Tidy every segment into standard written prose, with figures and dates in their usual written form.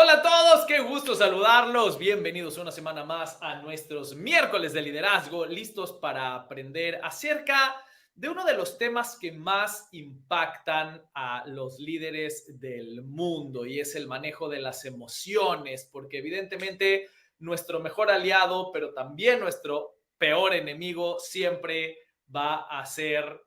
Hola a todos, qué gusto saludarlos. Bienvenidos una semana más a nuestros miércoles de liderazgo, listos para aprender acerca de uno de los temas que más impactan a los líderes del mundo y es el manejo de las emociones, porque evidentemente nuestro mejor aliado, pero también nuestro peor enemigo siempre va a ser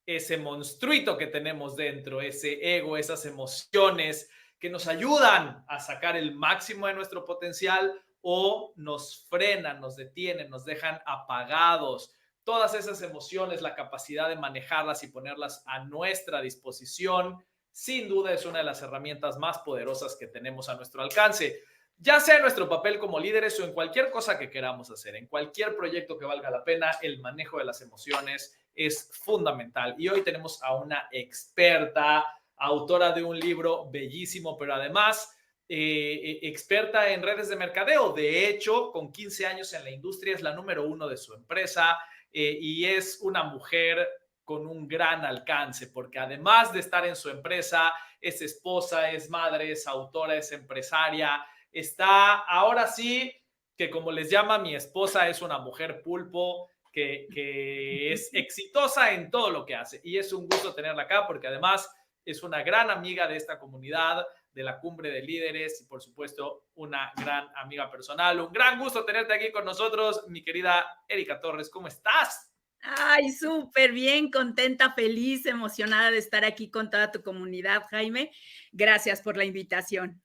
ese monstruito que tenemos dentro, ese ego, esas emociones que nos ayudan a sacar el máximo de nuestro potencial o nos frenan, nos detienen, nos dejan apagados. Todas esas emociones, la capacidad de manejarlas y ponerlas a nuestra disposición, sin duda es una de las herramientas más poderosas que tenemos a nuestro alcance, ya sea en nuestro papel como líderes o en cualquier cosa que queramos hacer, en cualquier proyecto que valga la pena, el manejo de las emociones es fundamental. Y hoy tenemos a una experta, autora de un libro bellísimo, pero además experta en redes de mercadeo. De hecho, con 15 años en la industria es la número uno de su empresa y es una mujer con un gran alcance, porque además de estar en su empresa, es esposa, es madre, es autora, es empresaria, está ahora sí que como les llama mi esposa, es una mujer pulpo que es exitosa en todo lo que hace. Y es un gusto tenerla acá porque además es una gran amiga de esta comunidad, de la Cumbre de Líderes y por supuesto una gran amiga personal. Un gran gusto tenerte aquí con nosotros, mi querida Erika Torres. ¿Cómo estás? Ay, súper bien, contenta, feliz, emocionada de estar aquí con toda tu comunidad, Jaime. Gracias por la invitación.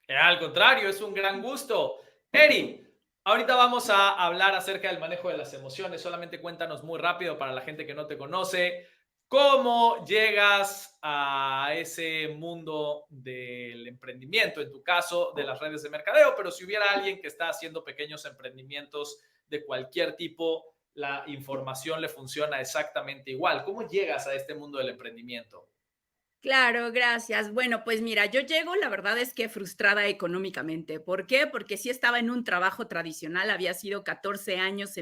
Al contrario, es un gran gusto. Eri, ahorita vamos a hablar acerca del manejo de las emociones. Solamente cuéntanos muy rápido para la gente que no te conoce, cómo llegas a ese mundo del emprendimiento, en tu caso, de las redes de mercadeo, pero si hubiera alguien que está haciendo pequeños emprendimientos de cualquier tipo, la información le funciona exactamente igual. ¿Cómo llegas a este mundo del emprendimiento? Claro, gracias. Bueno, pues mira, yo llego, la verdad es que frustrada económicamente. ¿Por qué? Porque sí estaba en un trabajo tradicional, había sido 14 años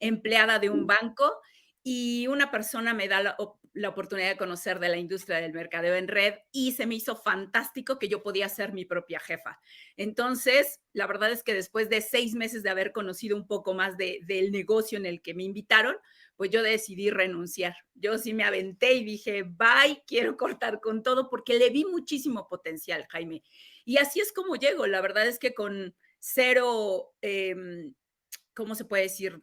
empleada de un banco y una persona me da la oportunidad de conocer de la industria del mercadeo en red y se me hizo fantástico que yo podía ser mi propia jefa. Entonces, la verdad es que después de 6 meses de haber conocido un poco más del negocio en el que me invitaron, pues yo decidí renunciar. Yo sí me aventé y dije, bye, quiero cortar con todo porque le vi muchísimo potencial, Jaime. Y así es como llego. La verdad es que con cero, ¿cómo se puede decir?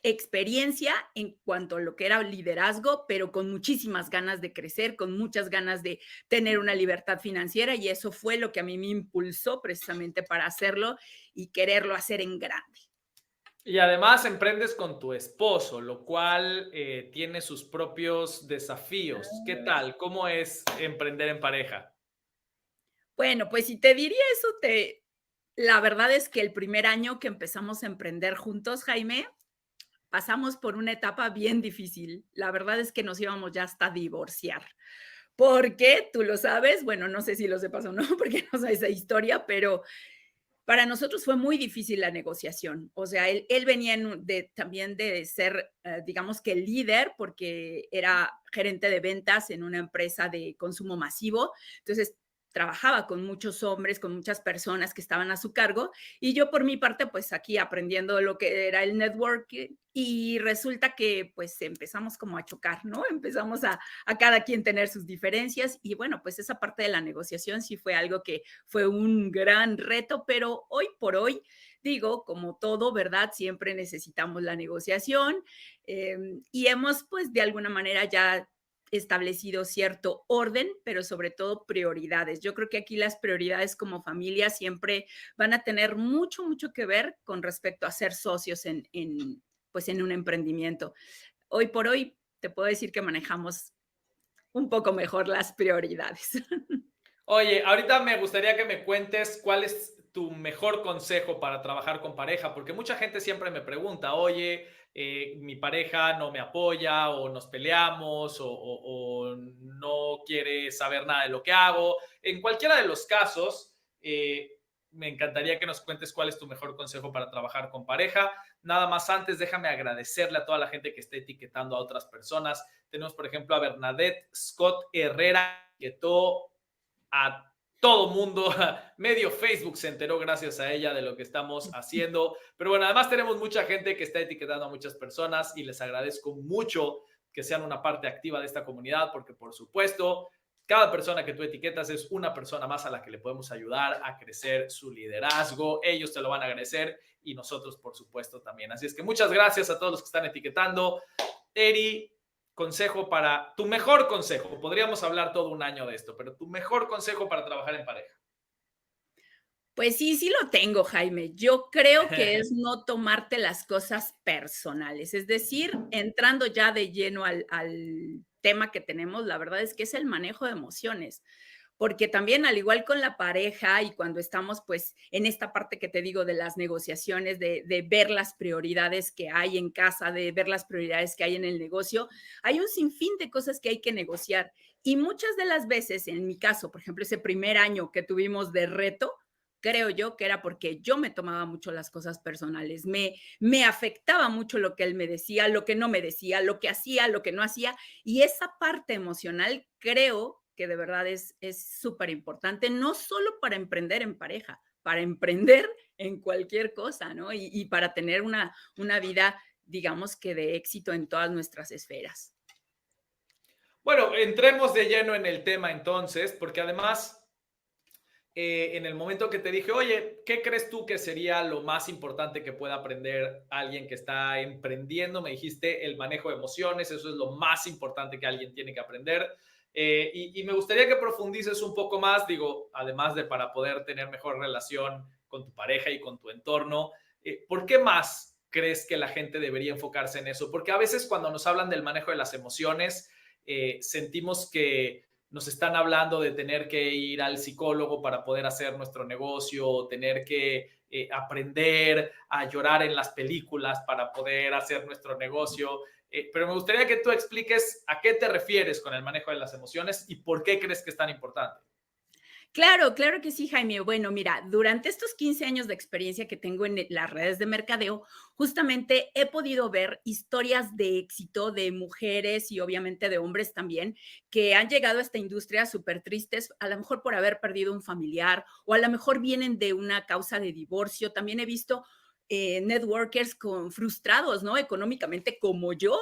Experiencia en cuanto a lo que era liderazgo, pero con muchísimas ganas de crecer, con muchas ganas de tener una libertad financiera y eso fue lo que a mí me impulsó precisamente para hacerlo y quererlo hacer en grande. Y además emprendes con tu esposo, lo cual tiene sus propios desafíos. ¿Qué tal? ¿Cómo es emprender en pareja? Bueno, pues si te diría eso, la verdad es que el primer año que empezamos a emprender juntos, Jaime, pasamos por una etapa bien difícil. La verdad es que nos íbamos ya hasta a divorciar. Porque tú lo sabes, bueno, no sé si lo sepas o no, porque no sabes esa historia, pero para nosotros fue muy difícil la negociación. O sea, él venía también de ser, digamos que líder, porque era gerente de ventas en una empresa de consumo masivo. Entonces, trabajaba con muchos hombres, con muchas personas que estaban a su cargo. Y yo, por mi parte, pues aquí aprendiendo lo que era el networking. Y resulta que pues empezamos como a chocar, ¿no? Empezamos a cada quien tener sus diferencias. Y bueno, pues esa parte de la negociación sí fue algo que fue un gran reto, pero hoy por hoy, digo, como todo, ¿verdad? Siempre necesitamos la negociación y hemos pues de alguna manera ya establecido cierto orden, pero sobre todo prioridades. Yo creo que aquí las prioridades como familia siempre van a tener mucho, mucho que ver con respecto a ser socios pues en un emprendimiento. Hoy por hoy te puedo decir que manejamos un poco mejor las prioridades. Oye, ahorita me gustaría que me cuentes cuál es tu mejor consejo para trabajar con pareja, porque mucha gente siempre me pregunta, oye, mi pareja no me apoya o nos peleamos o no quiere saber nada de lo que hago. En cualquiera de los casos, me encantaría que nos cuentes cuál es tu mejor consejo para trabajar con pareja. Nada más antes, déjame agradecerle a toda la gente que está etiquetando a otras personas. Tenemos, por ejemplo, a Bernadette Scott Herrera, que todo a todo mundo, medio Facebook se enteró gracias a ella de lo que estamos haciendo. Pero bueno, además tenemos mucha gente que está etiquetando a muchas personas y les agradezco mucho que sean una parte activa de esta comunidad, porque por supuesto, cada persona que tú etiquetas es una persona más a la que le podemos ayudar a crecer su liderazgo. Ellos te lo van a agradecer y nosotros, por supuesto, también. Así es que muchas gracias a todos los que están etiquetando. Eri, consejo para tu mejor consejo. Podríamos hablar todo un año de esto, pero tu mejor consejo para trabajar en pareja. Pues sí, sí lo tengo, Jaime. Yo creo que es no tomarte las cosas personales, es decir, entrando ya de lleno al tema que tenemos, la verdad es que es el manejo de emociones, porque también al igual con la pareja y cuando estamos pues en esta parte que te digo de las negociaciones, de ver las prioridades que hay en casa, de ver las prioridades que hay en el negocio, hay un sinfín de cosas que hay que negociar. Y muchas de las veces, en mi caso, por ejemplo, ese primer año que tuvimos de reto, creo yo que era porque yo me tomaba mucho las cosas personales, me afectaba mucho lo que él me decía, lo que no me decía, lo que hacía, lo que no hacía, y esa parte emocional creo que de verdad es súper importante, no solo para emprender en pareja, para emprender en cualquier cosa, ¿no? Y para tener una vida, digamos que de éxito en todas nuestras esferas. Bueno, entremos de lleno en el tema entonces, porque además en el momento que te dije, oye, ¿qué crees tú que sería lo más importante que pueda aprender alguien que está emprendiendo? Me dijiste el manejo de emociones, eso es lo más importante que alguien tiene que aprender. Y me gustaría que profundices un poco más, digo, además de para poder tener mejor relación con tu pareja y con tu entorno, ¿por qué más crees que la gente debería enfocarse en eso? Porque a veces cuando nos hablan del manejo de las emociones, sentimos que nos están hablando de tener que ir al psicólogo para poder hacer nuestro negocio, tener que aprender a llorar en las películas para poder hacer nuestro negocio. Pero me gustaría que tú expliques a qué te refieres con el manejo de las emociones y por qué crees que es tan importante. Claro, claro que sí, Jaime. Bueno, mira, durante estos 15 años de experiencia que tengo en las redes de mercadeo, justamente he podido ver historias de éxito de mujeres y obviamente de hombres también que han llegado a esta industria súper tristes, a lo mejor por haber perdido un familiar o a lo mejor vienen de una causa de divorcio. También he visto networkers frustrados, ¿no? Económicamente como yo,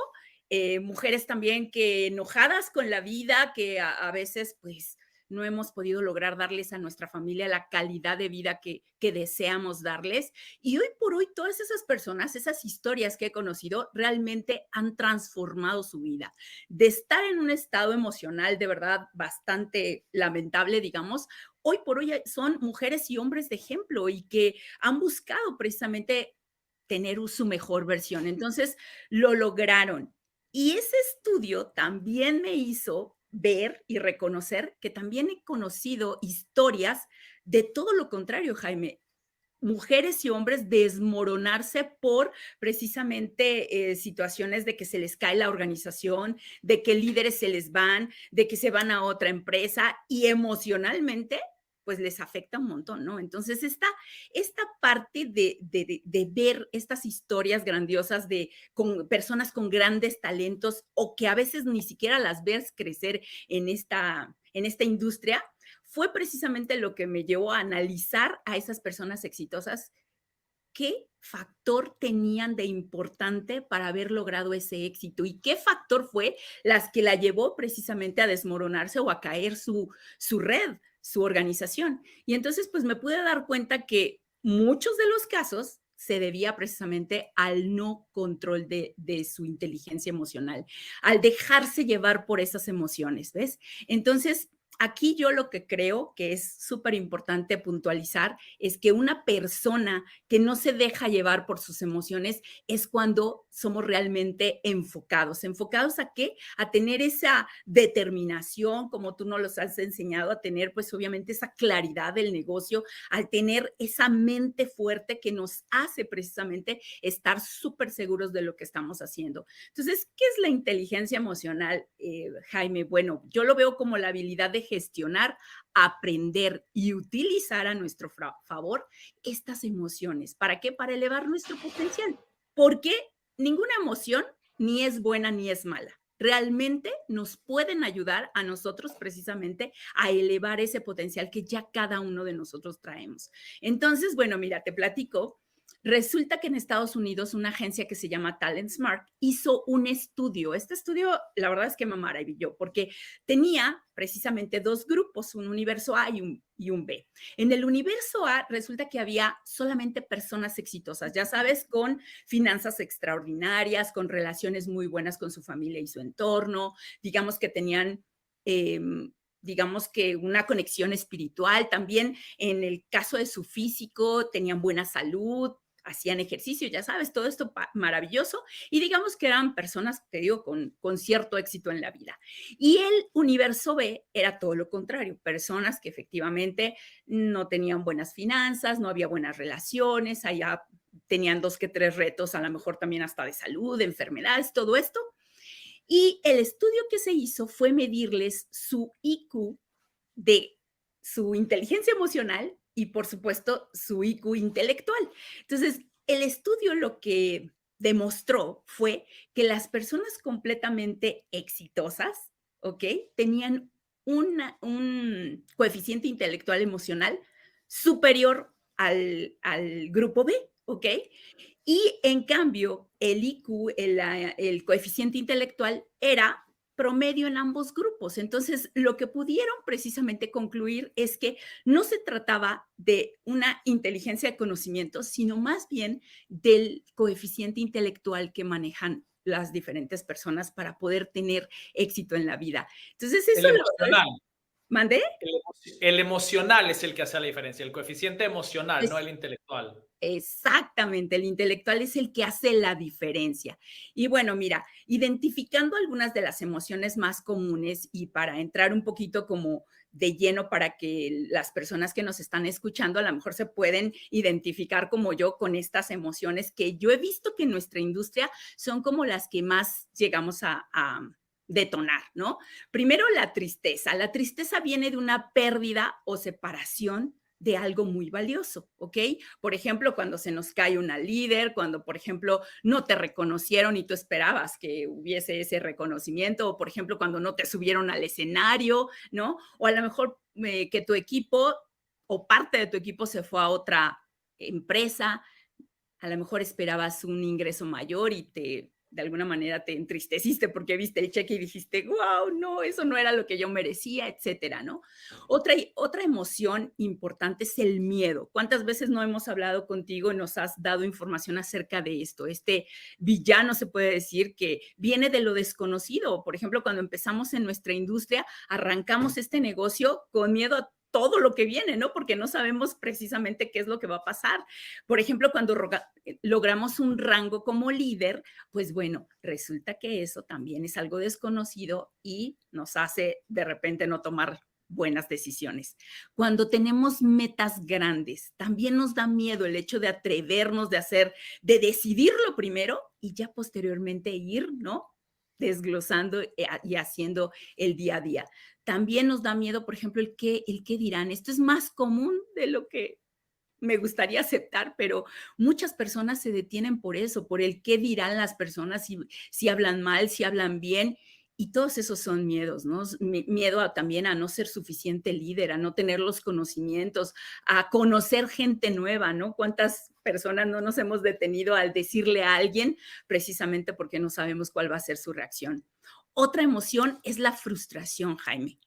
mujeres también que enojadas con la vida, que a veces pues no hemos podido lograr darles a nuestra familia la calidad de vida que deseamos darles. Y hoy por hoy, todas esas personas, esas historias que he conocido, realmente han transformado su vida. De estar en un estado emocional de verdad bastante lamentable, digamos, hoy por hoy son mujeres y hombres de ejemplo y que han buscado precisamente tener su mejor versión. Entonces, lo lograron. Y ese estudio también me hizo ver y reconocer que también he conocido historias de todo lo contrario, Jaime. Mujeres y hombres desmoronarse por precisamente situaciones de que se les cae la organización, de que líderes se les van, de que se van a otra empresa y emocionalmente pues les afecta un montón, ¿no? Entonces, esta parte de ver estas historias grandiosas con personas con grandes talentos o que a veces ni siquiera las ves crecer en esta industria, fue precisamente lo que me llevó a analizar a esas personas exitosas, qué factor tenían de importante para haber logrado ese éxito y qué factor fue las que la llevó precisamente a desmoronarse o a caer su red, su organización. Y entonces, pues me pude dar cuenta que muchos de los casos se debía precisamente al no control de su inteligencia emocional, al dejarse llevar por esas emociones, ¿ves? Entonces, aquí yo lo que creo que es súper importante puntualizar es que una persona que no se deja llevar por sus emociones es cuando somos realmente enfocados. ¿Enfocados a qué? A tener esa determinación, como tú nos los has enseñado, a tener pues obviamente esa claridad del negocio, al tener esa mente fuerte que nos hace precisamente estar súper seguros de lo que estamos haciendo. Entonces, ¿qué es la inteligencia emocional, Jaime? Bueno, yo lo veo como la habilidad de gestionar, aprender y utilizar a nuestro favor estas emociones. ¿Para qué? Para elevar nuestro potencial. Porque ninguna emoción ni es buena ni es mala. realmente nos pueden ayudar a nosotros precisamente a elevar ese potencial que ya cada uno de nosotros traemos. Entonces, bueno, mira, te platico. Resulta que en Estados Unidos una agencia que se llama Talent Smart hizo un estudio. Este estudio, la verdad es que me maravilló porque tenía precisamente dos grupos, un universo A y un B. En el universo A resulta que había solamente personas exitosas, ya sabes, con finanzas extraordinarias, con relaciones muy buenas con su familia y su entorno, digamos que tenían... digamos que una conexión espiritual, también en el caso de su físico, tenían buena salud, hacían ejercicio, ya sabes, todo esto maravilloso, y digamos que eran personas, te digo, con cierto éxito en la vida. Y el universo B era todo lo contrario, personas que efectivamente no tenían buenas finanzas, no había buenas relaciones, allá tenían 2 que 3 retos, a lo mejor también hasta de salud, de enfermedades, todo esto. Y el estudio que se hizo fue medirles su IQ de su inteligencia emocional y, por supuesto, su IQ intelectual. Entonces, el estudio lo que demostró fue que las personas completamente exitosas, ¿ok? Tenían un coeficiente intelectual emocional superior al grupo B, ¿ok? Y en cambio, el IQ, el coeficiente intelectual, era promedio en ambos grupos. Entonces, lo que pudieron precisamente concluir es que no se trataba de una inteligencia de conocimiento, sino más bien del coeficiente intelectual que manejan las diferentes personas para poder tener éxito en la vida. Entonces, eso El la verdad es, emocional. ¿mandé? El emocional es el que hace la diferencia, el coeficiente emocional, no Es el intelectual. Exactamente, el intelectual es el que hace la diferencia. Y bueno, mira, identificando algunas de las emociones más comunes y para entrar un poquito como de lleno para que las personas que nos están escuchando a lo mejor se pueden identificar como yo con estas emociones que yo he visto que en nuestra industria son como las que más llegamos a detonar, ¿no? Primero, la tristeza. La tristeza viene de una pérdida o separación de algo muy valioso, ¿ok? Por ejemplo, cuando se nos cae una líder, cuando, por ejemplo, no te reconocieron y tú esperabas que hubiese ese reconocimiento, o, por ejemplo, cuando no te subieron al escenario, ¿no? O a lo mejor que tu equipo o parte de tu equipo se fue a otra empresa, a lo mejor esperabas un ingreso mayor y de alguna manera te entristeciste porque viste el cheque y dijiste, wow, no, eso no era lo que yo merecía, etcétera, ¿no? Otra emoción importante es el miedo. ¿Cuántas veces no hemos hablado contigo y nos has dado información acerca de esto? Este villano se puede decir que viene de lo desconocido. Por ejemplo, cuando empezamos en nuestra industria, arrancamos este negocio con miedo a todo lo que viene, ¿no? Porque no sabemos precisamente qué es lo que va a pasar. Por ejemplo, cuando logramos un rango como líder, pues bueno, resulta que eso también es algo desconocido y nos hace de repente no tomar buenas decisiones. Cuando tenemos metas grandes, también nos da miedo el hecho de atrevernos, de decidirlo primero y ya posteriormente ir, ¿no? Desglosando y haciendo el día a día. También nos da miedo, por ejemplo, el qué dirán. Esto es más común de lo que me gustaría aceptar, pero muchas personas se detienen por eso, por el qué dirán las personas, si hablan mal, si hablan bien, y todos esos son miedos, ¿no? Miedo también a no ser suficiente líder, a no tener los conocimientos, a conocer gente nueva, ¿no? ¿Cuántas personas no nos hemos detenido al decirle a alguien precisamente porque no sabemos cuál va a ser su reacción? Otra emoción es la frustración, Jaime.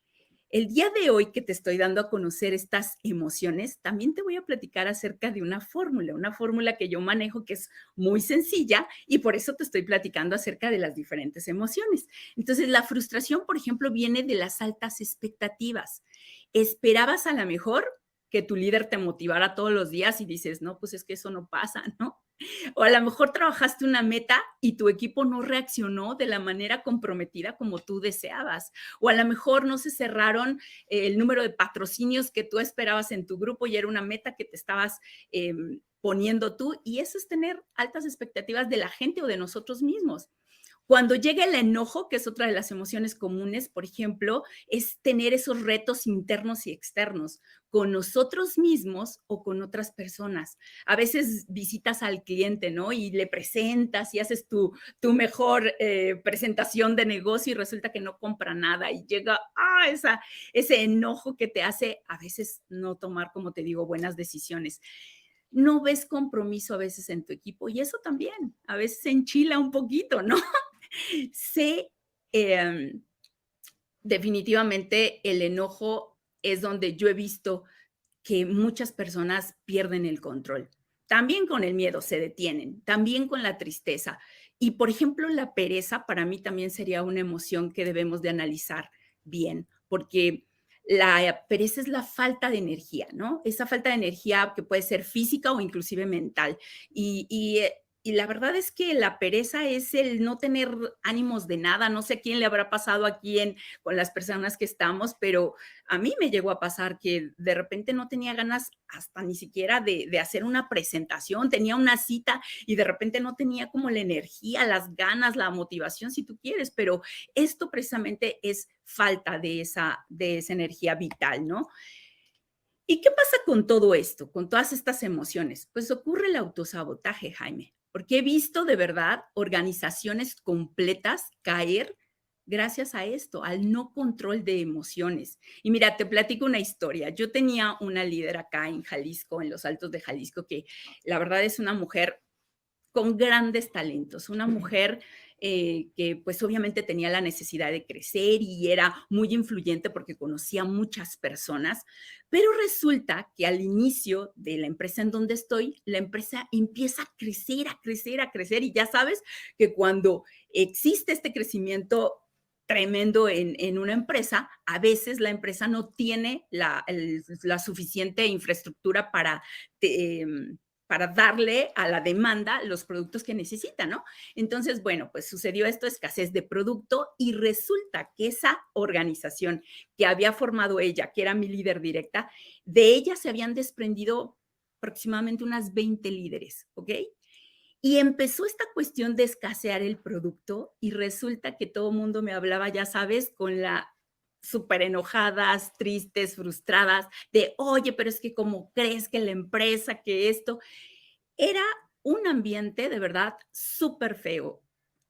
El día de hoy que te estoy dando a conocer estas emociones, también te voy a platicar acerca de una fórmula que yo manejo que es muy sencilla y por eso te estoy platicando acerca de las diferentes emociones. Entonces, la frustración, por ejemplo, viene de las altas expectativas. Esperabas a lo mejor que tu líder te motivara todos los días y dices, no, pues es que eso no pasa, ¿no? O a lo mejor trabajaste una meta y tu equipo no reaccionó de la manera comprometida como tú deseabas. O a lo mejor no se cerraron el número de patrocinios que tú esperabas en tu grupo y era una meta que te estabas poniendo tú. Y eso es tener altas expectativas de la gente o de nosotros mismos. Cuando llega el enojo, que es otra de las emociones comunes, por ejemplo, es tener esos retos internos y externos con nosotros mismos o con otras personas. A veces visitas al cliente, ¿no? Y le presentas y haces tu mejor presentación de negocio y resulta que no compra nada y llega ese enojo que te hace a veces no tomar, como te digo, buenas decisiones. No ves compromiso a veces en tu equipo y eso también a veces se enchila un poquito, ¿no? Sí, em, definitivamente el enojo es donde yo he visto que muchas personas pierden el control. También con el miedo se detienen, también con la tristeza. Y, por ejemplo, la pereza para mí también sería una emoción que debemos de analizar bien, porque la pereza es la falta de energía, ¿no? Esa falta de energía que puede ser física o inclusive mental. Y la verdad es que la pereza es el no tener ánimos de nada. No sé a quién le habrá pasado aquí con las personas que estamos, pero a mí me llegó a pasar que de repente no tenía ganas hasta ni siquiera de hacer una presentación, tenía una cita y de repente no tenía como la energía, las ganas, la motivación, si tú quieres, pero esto precisamente es falta de esa energía vital, ¿no? ¿Y qué pasa con todo esto, con todas estas emociones? Pues ocurre el autosabotaje, Jaime, porque he visto de verdad organizaciones completas caer gracias a esto, al no control de emociones. Y mira, te platico una historia. Yo tenía una líder acá en Jalisco, en los Altos de Jalisco, que la verdad es una mujer con grandes talentos, una mujer que pues obviamente tenía la necesidad de crecer y era muy influyente porque conocía muchas personas, pero resulta que al inicio de la empresa en donde estoy, la empresa empieza a crecer, a crecer, a crecer y ya sabes que cuando existe este crecimiento tremendo en una empresa, a veces la empresa no tiene la suficiente infraestructura eh, para darle a la demanda los productos que necesita, ¿no? Entonces, bueno, pues sucedió esto, escasez de producto y resulta que esa organización que había formado ella, que era mi líder directa, de ella se habían desprendido aproximadamente unas 20 líderes, ¿ok? Y empezó esta cuestión de escasear el producto y resulta que todo el mundo me hablaba, ya sabes, con la súper enojadas, tristes, frustradas, de, oye, pero es que cómo crees que la empresa, que esto, era un ambiente de verdad súper feo,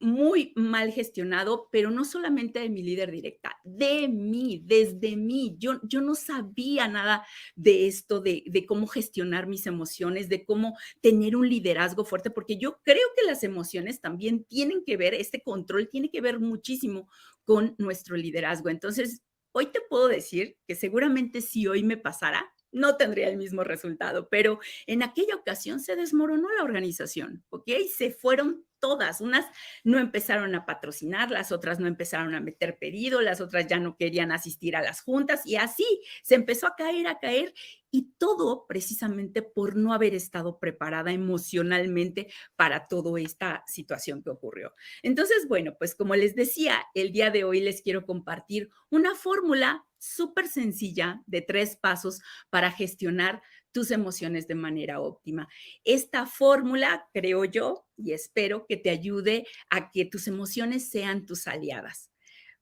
muy mal gestionado, pero no solamente de mi líder directa, de mí, desde mí. Yo no sabía nada de esto, de cómo gestionar mis emociones, de cómo tener un liderazgo fuerte, porque yo creo que las emociones también tienen que ver, este control tiene que ver muchísimo con nuestro liderazgo. Entonces, hoy te puedo decir que seguramente si hoy me pasara, no tendría el mismo resultado, pero en aquella ocasión se desmoronó la organización, ¿ok? Se fueron todas, unas no empezaron a patrocinar, las otras no empezaron a meter pedido, las otras ya no querían asistir a las juntas y así se empezó a caer y todo precisamente por no haber estado preparada emocionalmente para toda esta situación que ocurrió. Entonces, bueno, pues como les decía, el día de hoy les quiero compartir una fórmula súper sencilla de 3 pasos para gestionar tus emociones de manera óptima. Esta fórmula, creo yo, y espero que te ayude a que tus emociones sean tus aliadas.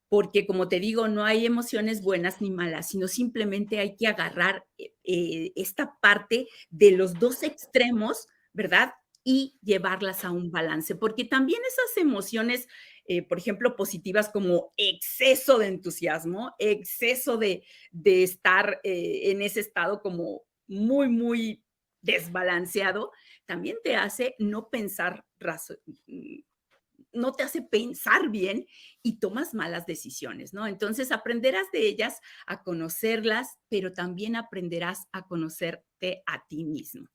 Porque, como te digo, no hay emociones buenas ni malas, sino simplemente hay que agarrar esta parte de los dos extremos, ¿verdad? Y llevarlas a un balance, porque también esas emociones, por ejemplo, positivas como exceso de entusiasmo, exceso de estar en ese estado como muy, muy desbalanceado, también te hace no pensar, no te hace pensar bien y tomas malas decisiones, ¿no? Entonces aprenderás de ellas a conocerlas, pero también aprenderás a conocerte a ti mismo.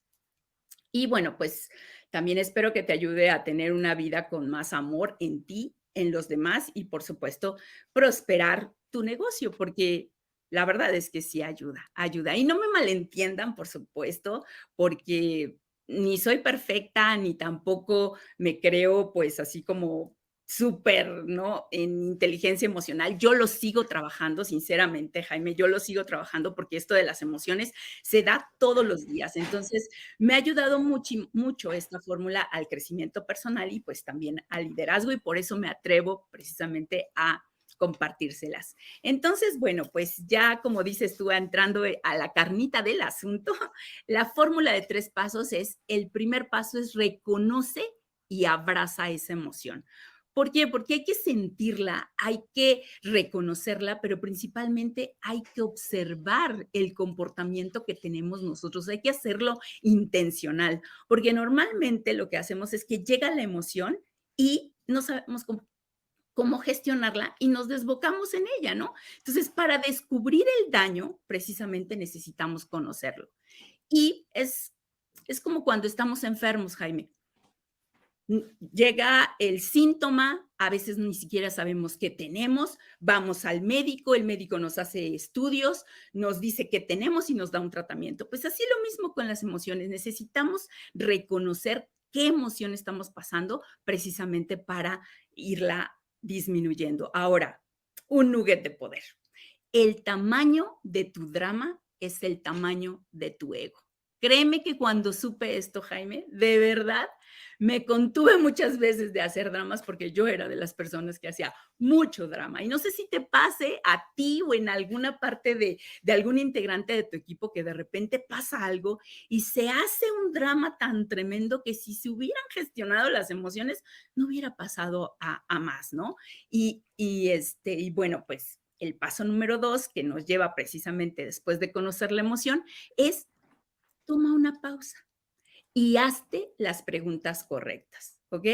Y bueno, pues también espero que te ayude a tener una vida con más amor en ti, en los demás y por supuesto prosperar tu negocio, porque la verdad es que sí ayuda, ayuda. Y no me malentiendan, por supuesto, porque ni soy perfecta, ni tampoco me creo pues así como súper, ¿no? En inteligencia emocional. Yo lo sigo trabajando, sinceramente, Jaime, yo lo sigo trabajando porque esto de las emociones se da todos los días. Entonces, me ha ayudado mucho esta fórmula al crecimiento personal y pues también al liderazgo y por eso me atrevo precisamente a compartírselas. Entonces, bueno, pues ya como dices tú, entrando a la carnita del asunto, la fórmula de 3 pasos es, el primer paso es reconoce y abraza esa emoción. ¿Por qué? Porque hay que sentirla, hay que reconocerla, pero principalmente hay que observar el comportamiento que tenemos nosotros, hay que hacerlo intencional, porque normalmente lo que hacemos es que llega la emoción y no sabemos cómo gestionarla y nos desbocamos en ella, ¿no? Entonces, para descubrir el daño, precisamente necesitamos conocerlo. Y es como cuando estamos enfermos, Jaime. Llega el síntoma, a veces ni siquiera sabemos qué tenemos, vamos al médico, el médico nos hace estudios, nos dice qué tenemos y nos da un tratamiento. Pues así lo mismo con las emociones, necesitamos reconocer qué emoción estamos pasando precisamente para irla disminuyendo. Ahora, un nugget de poder. El tamaño de tu drama es el tamaño de tu ego. Créeme que cuando supe esto, Jaime, de verdad me contuve muchas veces de hacer dramas porque yo era de las personas que hacía mucho drama. Y no sé si te pase a ti o en alguna parte de algún integrante de tu equipo que de repente pasa algo y se hace un drama tan tremendo que si se hubieran gestionado las emociones no hubiera pasado a más, ¿no? Y bueno, pues el paso número 2 que nos lleva precisamente después de conocer la emoción es toma una pausa y hazte las preguntas correctas, ¿ok?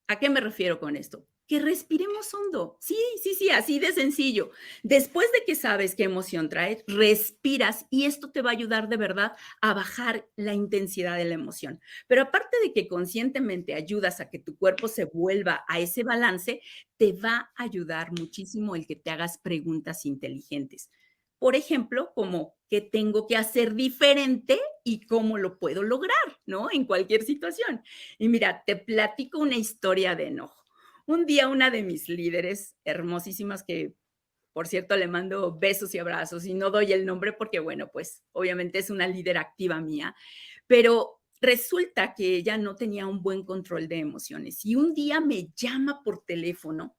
¿A qué me refiero con esto? Que respiremos hondo. Sí, sí, sí, así de sencillo. Después de que sabes qué emoción traes, respiras y esto te va a ayudar de verdad a bajar la intensidad de la emoción. Pero aparte de que conscientemente ayudas a que tu cuerpo se vuelva a ese balance, te va a ayudar muchísimo el que te hagas preguntas inteligentes. Por ejemplo, como qué tengo que hacer diferente y cómo lo puedo lograr, ¿no? En cualquier situación. Y mira, te platico una historia de enojo. Un día una de mis líderes hermosísimas que, por cierto, le mando besos y abrazos y no doy el nombre porque, bueno, pues obviamente es una líder activa mía, pero resulta que ella no tenía un buen control de emociones y un día me llama por teléfono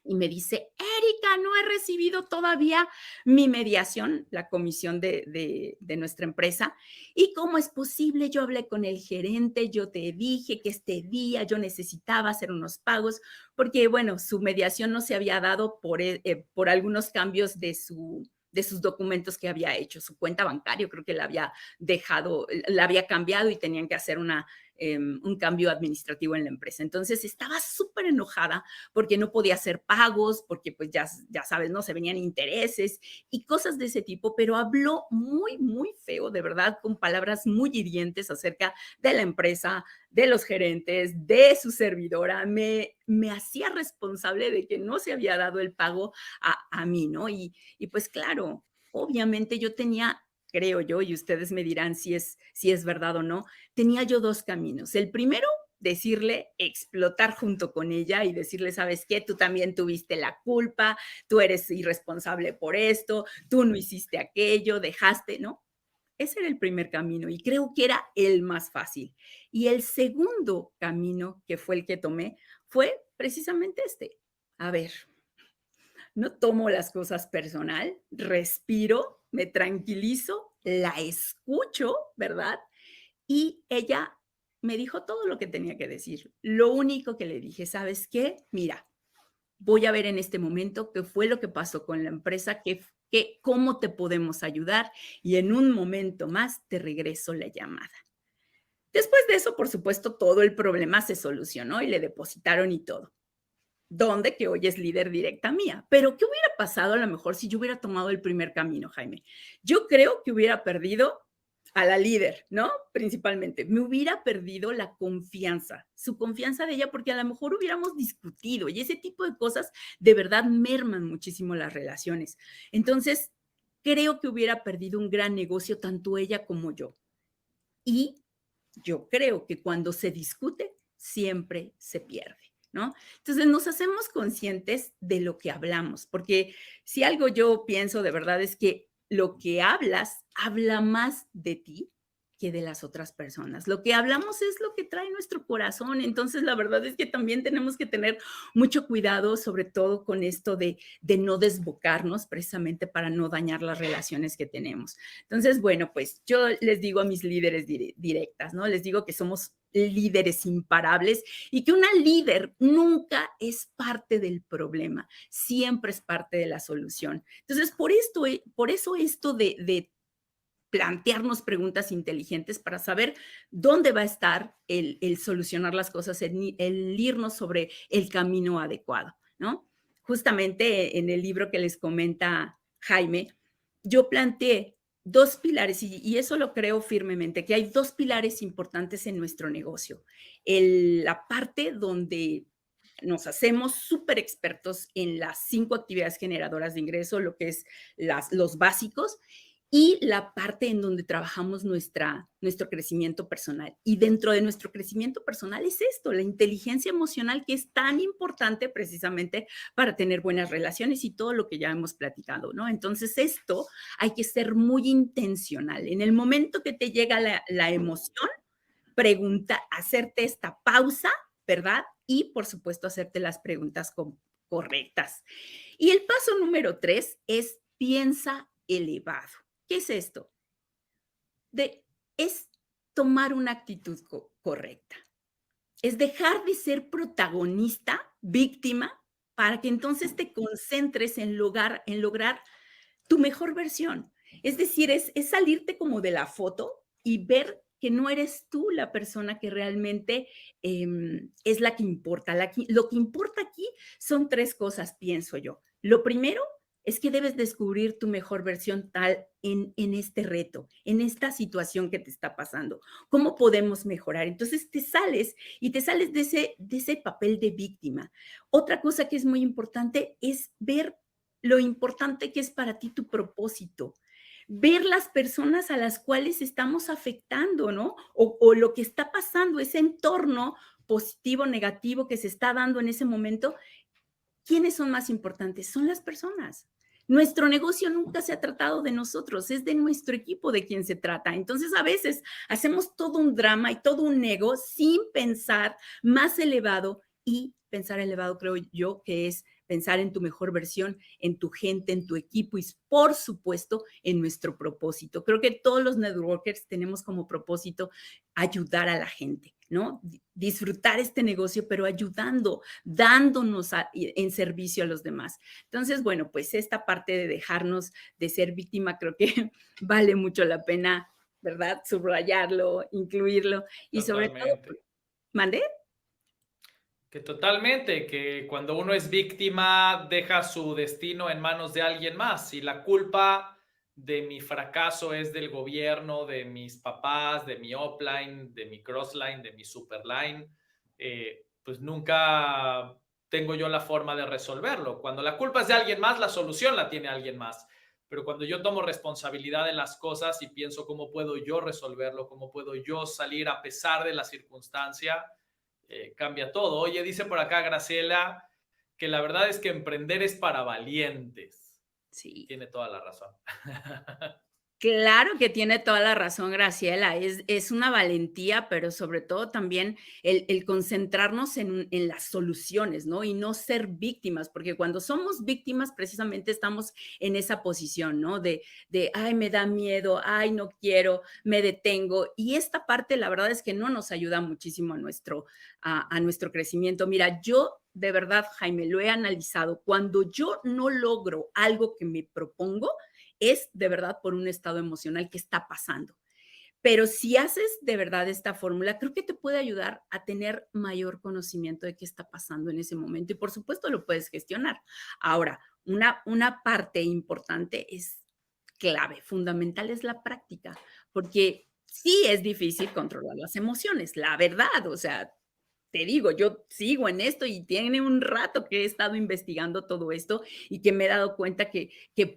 y me dice, Erika, no he recibido todavía mi mediación, la comisión de nuestra empresa. ¿Y cómo es posible? Yo hablé con el gerente, yo te dije que este día yo necesitaba hacer unos pagos, porque, bueno, su mediación no se había dado por algunos cambios de sus documentos que había hecho. Su cuenta bancaria creo que la había dejado, la había cambiado y tenían que hacer un cambio administrativo en la empresa. Entonces estaba súper enojada porque no podía hacer pagos, porque pues ya sabes, ¿no? Se venían intereses y cosas de ese tipo, pero habló muy, muy feo, de verdad, con palabras muy hirientes acerca de la empresa, de los gerentes, de su servidora. Me hacía responsable de que no se había dado el pago a mí, ¿no? Y pues claro, obviamente yo tenía creo yo, y ustedes me dirán si es verdad o no, tenía yo dos caminos. El primero, decirle, explotar junto con ella y decirle, ¿sabes qué? Tú también tuviste la culpa, tú eres irresponsable por esto, tú no hiciste aquello, dejaste, ¿no? Ese era el primer camino y creo que era el más fácil. Y el segundo camino, que fue el que tomé, fue precisamente este. A ver, no tomo las cosas personal, respiro, me tranquilizo, la escucho, ¿verdad? Y ella me dijo todo lo que tenía que decir. Lo único que le dije, ¿sabes qué? Mira, voy a ver en este momento qué fue lo que pasó con la empresa, cómo te podemos ayudar y en un momento más te regreso la llamada. Después de eso, por supuesto, todo el problema se solucionó y le depositaron y todo. Donde que hoy es líder directa mía. Pero, ¿qué hubiera pasado a lo mejor si yo hubiera tomado el primer camino, Jaime? Yo creo que hubiera perdido a la líder, ¿no? Principalmente. Me hubiera perdido la confianza, su confianza de ella, porque a lo mejor hubiéramos discutido y ese tipo de cosas de verdad merman muchísimo las relaciones. Entonces, creo que hubiera perdido un gran negocio tanto ella como yo. Y yo creo que cuando se discute, siempre se pierde. ¿no? Entonces nos hacemos conscientes de lo que hablamos, porque si algo yo pienso de verdad es que lo que hablas habla más de ti que de las otras personas. Lo que hablamos es lo que trae nuestro corazón. Entonces, la verdad es que también tenemos que tener mucho cuidado, sobre todo con esto de no desbocarnos, precisamente para no dañar las relaciones que tenemos. Entonces, bueno, pues yo les digo a mis líderes directas, ¿no? Les digo que somos líderes imparables y que una líder nunca es parte del problema, siempre es parte de la solución. Entonces, por eso esto de plantearnos preguntas inteligentes para saber dónde va a estar el solucionar las cosas, el irnos sobre el camino adecuado, ¿no? Justamente en el libro que les comenta Jaime, yo planteé dos pilares, y eso lo creo firmemente, que hay dos pilares importantes en nuestro negocio. La parte donde nos hacemos súper expertos en las 5 actividades generadoras de ingreso, lo que es los básicos, y la parte en donde trabajamos nuestro crecimiento personal. Y dentro de nuestro crecimiento personal es esto, la inteligencia emocional, que es tan importante precisamente para tener buenas relaciones y todo lo que ya hemos platicado, ¿no? Entonces, esto hay que ser muy intencional. En el momento que te llega la emoción, hacerte esta pausa, ¿verdad? Y, por supuesto, hacerte las preguntas correctas. Y el paso número 3 es piensa elevado. ¿Qué es esto? Es tomar una actitud correcta. Es dejar de ser protagonista, víctima, para que entonces te concentres en lograr tu mejor versión. Es decir, es salirte como de la foto y ver que no eres tú la persona que realmente es la que importa. Lo que importa aquí son 3 cosas, pienso yo. Lo primero es que debes descubrir tu mejor versión tal en este reto, en esta situación que te está pasando. ¿Cómo podemos mejorar? Entonces te sales de ese papel de víctima. Otra cosa que es muy importante es ver lo importante que es para ti tu propósito, ver las personas a las cuales estamos afectando, ¿no? O lo que está pasando, ese entorno positivo, negativo que se está dando en ese momento. ¿Quiénes son más importantes? Son las personas. Nuestro negocio nunca se ha tratado de nosotros, es de nuestro equipo de quien se trata. Entonces, a veces hacemos todo un drama y todo un ego sin pensar más elevado, y pensar elevado creo yo que es pensar en tu mejor versión, en tu gente, en tu equipo y, por supuesto, en nuestro propósito. Creo que todos los networkers tenemos como propósito ayudar a la gente, ¿no? Disfrutar este negocio, pero ayudando, dándonos en servicio a los demás. Entonces, bueno, pues esta parte de dejarnos de ser víctima creo que vale mucho la pena, ¿verdad? Subrayarlo, incluirlo y sobre todo, Totalmente. ¿mande? Que totalmente, que cuando uno es víctima deja su destino en manos de alguien más y la culpa de mi fracaso es del gobierno, de mis papás, de mi offline, de mi crossline, de mi superline, pues nunca tengo yo la forma de resolverlo. Cuando la culpa es de alguien más, la solución la tiene alguien más. Pero cuando yo tomo responsabilidad de las cosas y pienso cómo puedo yo resolverlo, cómo puedo yo salir a pesar de la circunstancia, cambia todo. Oye, dice por acá Graciela que la verdad es que emprender es para valientes. Y Sí. tiene toda la razón. Claro que tiene toda la razón, Graciela. Es una valentía, pero sobre todo también el concentrarnos en las soluciones, ¿no? Y no ser víctimas, porque cuando somos víctimas, precisamente estamos en esa posición, ¿no? Ay, me da miedo, ay, no quiero, me detengo. Y esta parte, la verdad es que no nos ayuda muchísimo a nuestro crecimiento. Mira, yo de verdad, Jaime, lo he analizado. Cuando yo no logro algo que me propongo, es de verdad por un estado emocional que está pasando. Pero si haces de verdad esta fórmula, creo que te puede ayudar a tener mayor conocimiento de qué está pasando en ese momento y por supuesto lo puedes gestionar. Ahora, una parte importante es clave, fundamental es la práctica, porque sí es difícil controlar las emociones, la verdad, o sea, te digo, yo sigo en esto y tiene un rato que he estado investigando todo esto y que me he dado cuenta que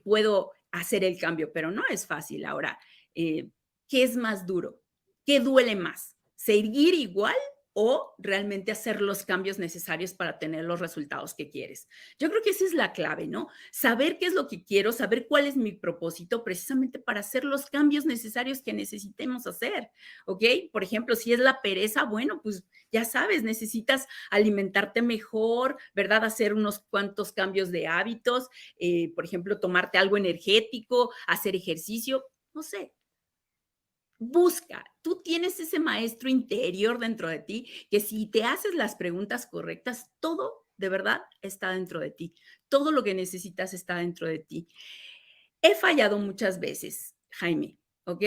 puedo hacer el cambio, pero no es fácil. Ahora, ¿qué es más duro? ¿Qué duele más? ¿Seguir igual o realmente hacer los cambios necesarios para tener los resultados que quieres. Yo creo que esa es la clave, ¿no? Saber qué es lo que quiero, saber cuál es mi propósito precisamente para hacer los cambios necesarios que necesitemos hacer, ¿ok? Por ejemplo, si es la pereza, bueno, pues ya sabes, necesitas alimentarte mejor, ¿verdad? Hacer unos cuantos cambios de hábitos, por ejemplo, tomarte algo energético, hacer ejercicio, no sé. Busca, tú tienes ese maestro interior dentro de ti que si te haces las preguntas correctas, todo de verdad está dentro de ti. Todo lo que necesitas está dentro de ti. He fallado muchas veces, Jaime, ¿ok?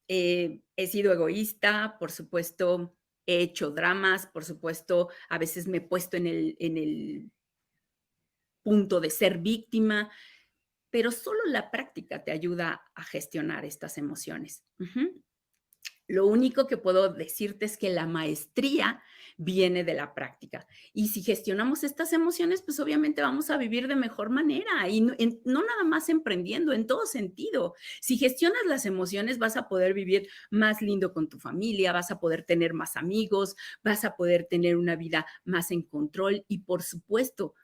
He sido egoísta, por supuesto, he hecho dramas, por supuesto, a veces me he puesto en el punto de ser víctima, pero solo la práctica te ayuda a gestionar estas emociones. Ujú. Lo único que puedo decirte es que la maestría viene de la práctica. Y si gestionamos estas emociones, pues obviamente vamos a vivir de mejor manera y no nada más emprendiendo, en todo sentido. Si gestionas las emociones, vas a poder vivir más lindo con tu familia, vas a poder tener más amigos, vas a poder tener una vida más en control y por supuesto,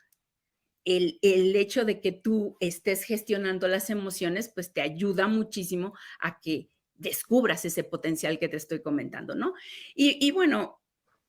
el hecho de que tú estés gestionando las emociones, pues te ayuda muchísimo a que descubras ese potencial que te estoy comentando, ¿no? Y bueno,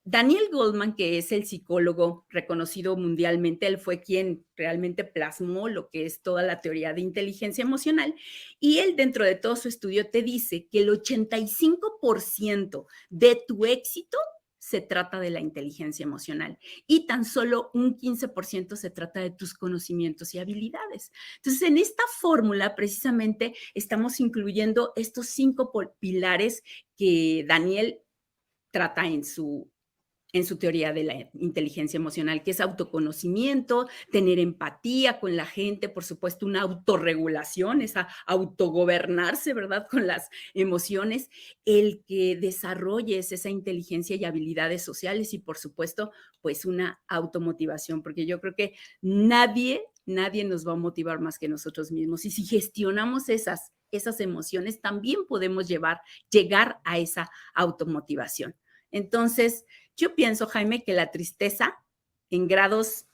Daniel Goldman, que es el psicólogo reconocido mundialmente, él fue quien realmente plasmó lo que es toda la teoría de inteligencia emocional, y él dentro de todo su estudio te dice que el 85% de tu éxito se trata de la inteligencia emocional y tan solo un 15% se trata de tus conocimientos y habilidades. Entonces, en esta fórmula precisamente estamos incluyendo estos 5 pilares que Daniel trata en su teoría de la inteligencia emocional, que es autoconocimiento, tener empatía con la gente, por supuesto, una autorregulación, esa autogobernarse, ¿verdad? Con las emociones, el que desarrolles esa inteligencia y habilidades sociales y, por supuesto, pues una automotivación, porque yo creo que nadie nos va a motivar más que nosotros mismos. Y si gestionamos esas emociones, también podemos llegar a esa automotivación. Entonces, yo pienso, Jaime, que la tristeza en grados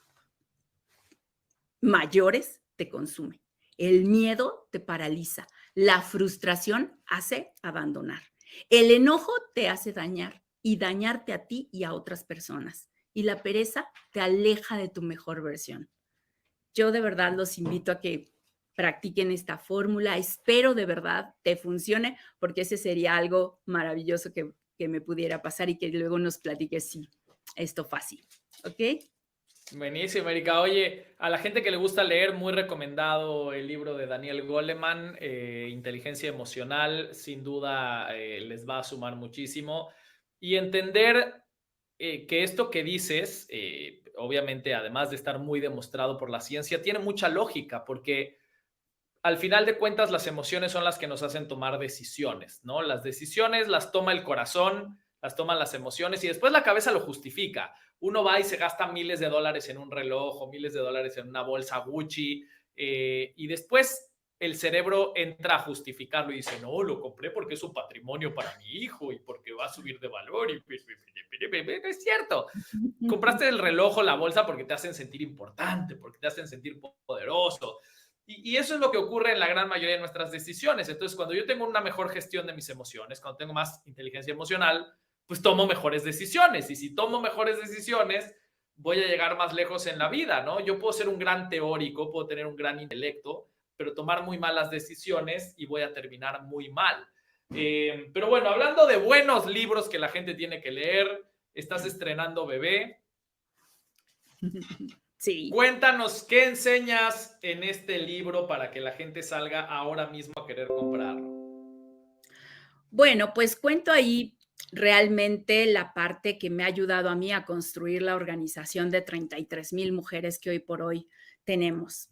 mayores te consume. El miedo te paraliza. La frustración hace abandonar. El enojo te hace dañar y dañarte a ti y a otras personas. Y la pereza te aleja de tu mejor versión. Yo de verdad los invito a que practiquen esta fórmula. Espero de verdad te funcione porque ese sería algo maravilloso que me pudiera pasar y que luego nos platiques si esto fácil. ¿Ok? Buenísimo, Erika. Oye, a la gente que le gusta leer, muy recomendado el libro de Daniel Goleman, Inteligencia Emocional, sin duda les va a sumar muchísimo. Y entender que esto que dices, obviamente, además de estar muy demostrado por la ciencia, tiene mucha lógica, porque al final de cuentas las emociones son las que nos hacen tomar decisiones, ¿no? Las decisiones las toma el corazón, las toman las emociones y después la cabeza lo justifica. Uno va y se gasta miles de dólares en un reloj o miles de dólares en una bolsa Gucci y después el cerebro entra a justificarlo y dice, no, lo compré porque es un patrimonio para mi hijo y porque va a subir de valor. Y es cierto, compraste el reloj o la bolsa porque te hacen sentir importante, porque te hacen sentir poderoso. Y eso es lo que ocurre en la gran mayoría de nuestras decisiones. Entonces, cuando yo tengo una mejor gestión de mis emociones, cuando tengo más inteligencia emocional, pues tomo mejores decisiones. Y si tomo mejores decisiones, voy a llegar más lejos en la vida, ¿no? Yo puedo ser un gran teórico, puedo tener un gran intelecto, pero tomar muy malas decisiones y voy a terminar muy mal. Pero bueno, hablando de buenos libros que la gente tiene que leer, estás estrenando Bebé. Sí. Cuéntanos qué enseñas en este libro para que la gente salga ahora mismo a querer comprarlo. Bueno, pues cuento ahí realmente la parte que me ha ayudado a mí a construir la organización de 33,000 mujeres que hoy por hoy tenemos.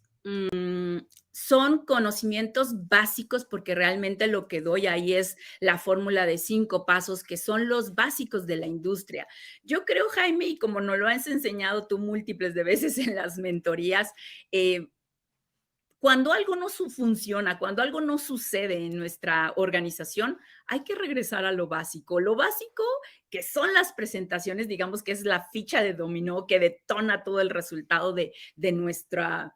Son conocimientos básicos porque realmente lo que doy ahí es la fórmula de 5 pasos que son los básicos de la industria. Yo creo, Jaime, y como nos lo has enseñado tú múltiples de veces en las mentorías, Cuando algo no funciona, cuando algo no sucede en nuestra organización, hay que regresar a lo básico. Lo básico, que son las presentaciones, digamos que es la ficha de dominó que detona todo el resultado de nuestra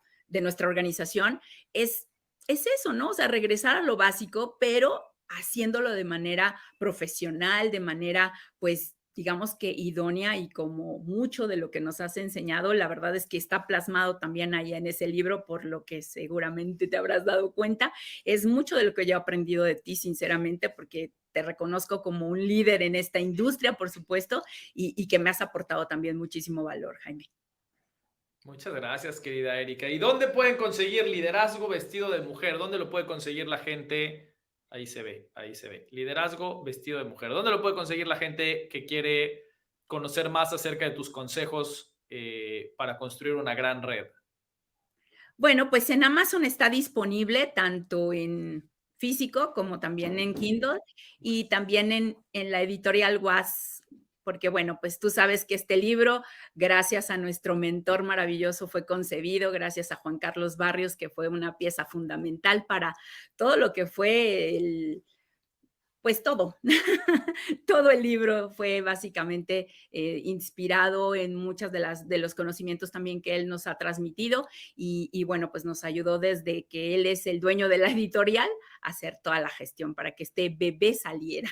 organización, es eso, ¿no? O sea, regresar a lo básico, pero haciéndolo de manera profesional, de manera, pues, digamos que idónea y como mucho de lo que nos has enseñado, la verdad es que está plasmado también ahí en ese libro, por lo que seguramente te habrás dado cuenta. Es mucho de lo que yo he aprendido de ti, sinceramente, porque te reconozco como un líder en esta industria, por supuesto, y que me has aportado también muchísimo valor, Jaime. Muchas gracias, querida Erika. ¿Y dónde pueden conseguir liderazgo vestido de mujer? ¿Dónde lo puede conseguir la gente? Ahí se ve, ahí se ve. Liderazgo vestido de mujer. ¿Dónde lo puede conseguir la gente que quiere conocer más acerca de tus consejos para construir una gran red? Bueno, pues en Amazon está disponible tanto en físico como también en Kindle y también en la editorial Was, porque bueno, pues tú sabes que este libro, gracias a nuestro mentor maravilloso, fue concebido, gracias a Juan Carlos Barrios, que fue una pieza fundamental para todo lo que fue pues todo, todo el libro fue básicamente inspirado en muchas de los conocimientos también que él nos ha transmitido y bueno, pues nos ayudó desde que él es el dueño de la editorial a hacer toda la gestión para que este bebé saliera.